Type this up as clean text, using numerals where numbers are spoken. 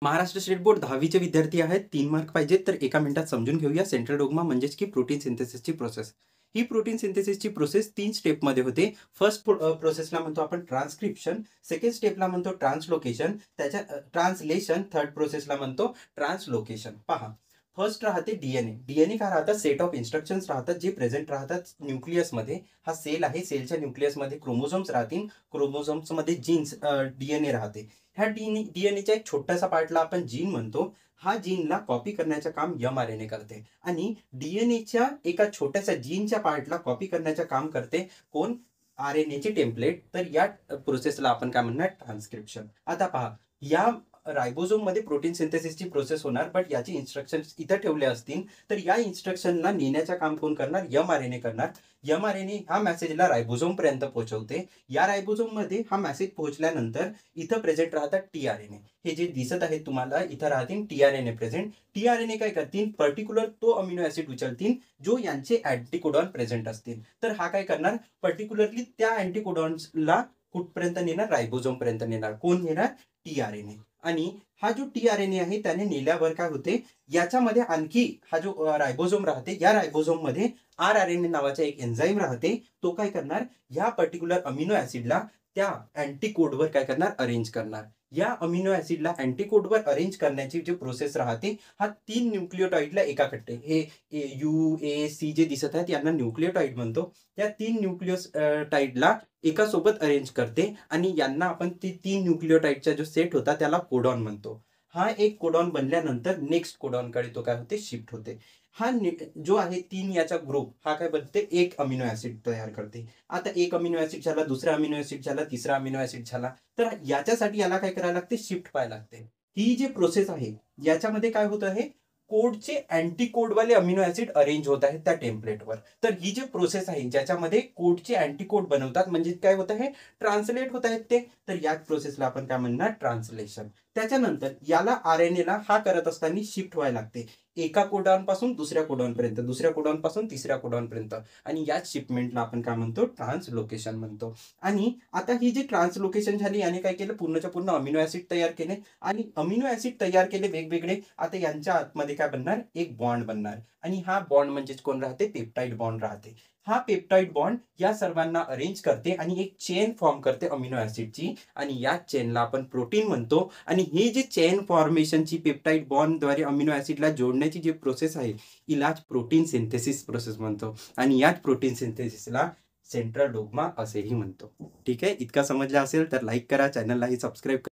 Maharashtra state board 10वीचे विद्यार्थी आहेत. 3 mark पाहिजेत, तर एका मिनिटात समजून घेऊया सेंट्रल डोग्मा म्हणजेच की प्रोटीन सिंथेसिसची प्रोसेस. ही प्रोटीन सिंथेसिसची प्रोसेस 3 स्टेपमध्ये होते. फर्स्ट प्रोसेसला म्हणतो आपण ट्रान्सक्रिप्शन, सेकंड स्टेपला म्हणतो ट्रान्सलोकेशन, ट्रान्सलेशन, थर्ड प्रोसेसला म्हणतो ट्रान्सलोकेशन. पहा, फर्स्ट राहते डीएनए. डीएनए काय राहतात? सेट ऑफ इन्स्ट्रक्शन्स राहतात जे प्रेझेंट राहतात न्यूक्लियसमध्ये. हा सेल आहे, सेलच्या न्यूक्लियसमध्ये क्रोमोझोम्स राहतील, क्रोमोझोम्समध्ये जीन्स डीएनए राहते. ह्या डीएनएच्या एक छोटासा पार्टला आपण जीन म्हणतो. हा जीनला कॉपी करण्याचं काम एमआरएनए करते आणि डीएनएच्या एका छोट्याशा जीनच्या पार्टला कॉपी करण्याचं काम करते कोण? आरएनएची टेम्पलेट. तर या प्रोसेसला आपण काय म्हणणार? ट्रान्सक्रिप्शन. आता पहा, या रायबोझोम मध्ये प्रोटीन सिंथेसिसची प्रोसेस होणार, बट याची इन्स्ट्रक्शन्स इथं ठेवले असतील तर या इन्स्ट्रक्शनला नेण्याचं काम कोण करणार? एमआरएनए करणार. एमआरएनए हा मेसेजला रायबोझोम पर्यंत पोहोचवते. या रायबोझोम मध्ये हा मेसेज पोहोचल्यानंतर इथं प्रेझेंट राहतात टीआरएनए. हे जे दिसत आहे तुम्हाला इथं राहतील टीआरएनए प्रेझेंट. टीआरएनए काय करतील? पर्टिक्युलर तो अमिनो ऍसिड उचलतील जो यांचे अँटीकोडॉन प्रेझेंट असतील. तर हा काय करणार? पर्टिक्युलरली त्या अँटीकोडॉन्सला कुठपर्यंत नेणार? रायबोझोम पर्यंत नेणार. कोण नेणार? टीआरएनए. आणि हा जो टीआरएनए आहे त्याने नेल्यावर काय होते? याच्यामध्ये आणखी हा जो रायबोझोम राहते, या रायबोझोम मध्ये आरआरएनए नावाचा एक एन्झाईम राहते. तो काय करणार? या पर्टिक्युलर अमिनो ऍसिडला त्या अँटीकोडवर काय करणार? अरेंज करणार. या अमिनो ऍसिडला अँटीकोडवर अरेंज करण्याची जी प्रोसेस राहते, हा 3 न्यूक्लियोटाइडला एकाकडे, हे यू ए सी जे दिसत आहेत यांना न्यूक्लियोटाइड म्हणतो. त्या 3 न्यूक्लियोटाइडला एका सोबत अरेंज करते आणि यांना आपण ती 3 न्यूक्लियोटाइडचा जो सेट होता त्याला कोडॉन म्हणतो. हा एक कोडॉन बनल्यानंतर नेक्स्ट कोडॉनकडे तो काय होते? शिफ्ट होते. हा जो आहे 3 याचा ग्रुप हा काय बनते? एक अमिनो ऍसिड तयार करते. आता एक अमिनो ऍसिड झाला, दुसरा अमिनो ऍसिड झाला, तिसरा अमिनो ऍसिड झाला. तर याच्यासाठी याला काय करायला लागते? शिफ्ट व्हायला लागते. ही जी प्रोसेस आहे याच्यामध्ये काय होत आहे? कोडचे अँटीकोडवाले अमिनो ऍसिड अरेंज होत आहेत त्या टेम्पलेटवर. तर ही जी प्रोसेस आहे ज्याच्यामध्ये कोडचे अँटीकोड बनवतात, म्हणजे काय होत आहे? ट्रान्सलेट होत आहेत ते. तर या प्रोसेसला आपण काय म्हणणार? ट्रान्सलेशन. त्याच्यानंतर याला आरएनएला हा करत असताना शिफ्ट व्हायला लागते एका कोडॉन पासून दुसऱ्या कोडॉन पर्यंत, दुसऱ्या कोडॉन पासून तिसऱ्या कोडॉन पर्यंत. आणि याच शिपमेंटला आपण काय म्हणतो? ट्रान्सलोकेशन म्हणतो. आणि आता ही जी ट्रान्सलोकेशन झाली याने काय केलं? पूर्णच्या पूर्ण अमिनो ऍसिड तयार केले आणि अमिनो ऍसिड तयार केले वेगवेगळे. आता यांच्या आतमध्ये काय बनणार? एक बॉन्ड बनणार. आणि हा बॉन्ड म्हणजेच कोण राहते? पेप्टाइड बॉन्ड राहते. हा पेप्टाइड बॉन्ड या सर्वांना अरेंज करते आणि एक चेन फॉर्म करते अमिनो ऍसिडची. आणि या चेनला आपण प्रोटीन म्हणतो. आणि ही जी चेन फॉर्मेशनची पेप्टाइड बॉन्डद्वारे अमिनो ऍसिडला जोडण्याची जी प्रोसेस आहे हिलाच प्रोटीन सिंथेसिस प्रोसेस म्हणतो. आणि याच प्रोटीन सिंथेसिसला सेंट्रल डोग्मा असेही म्हणतो. ठीक आहे, इतका समजला असेल तर लाईक करा, चॅनललाही सबस्क्राईब करा.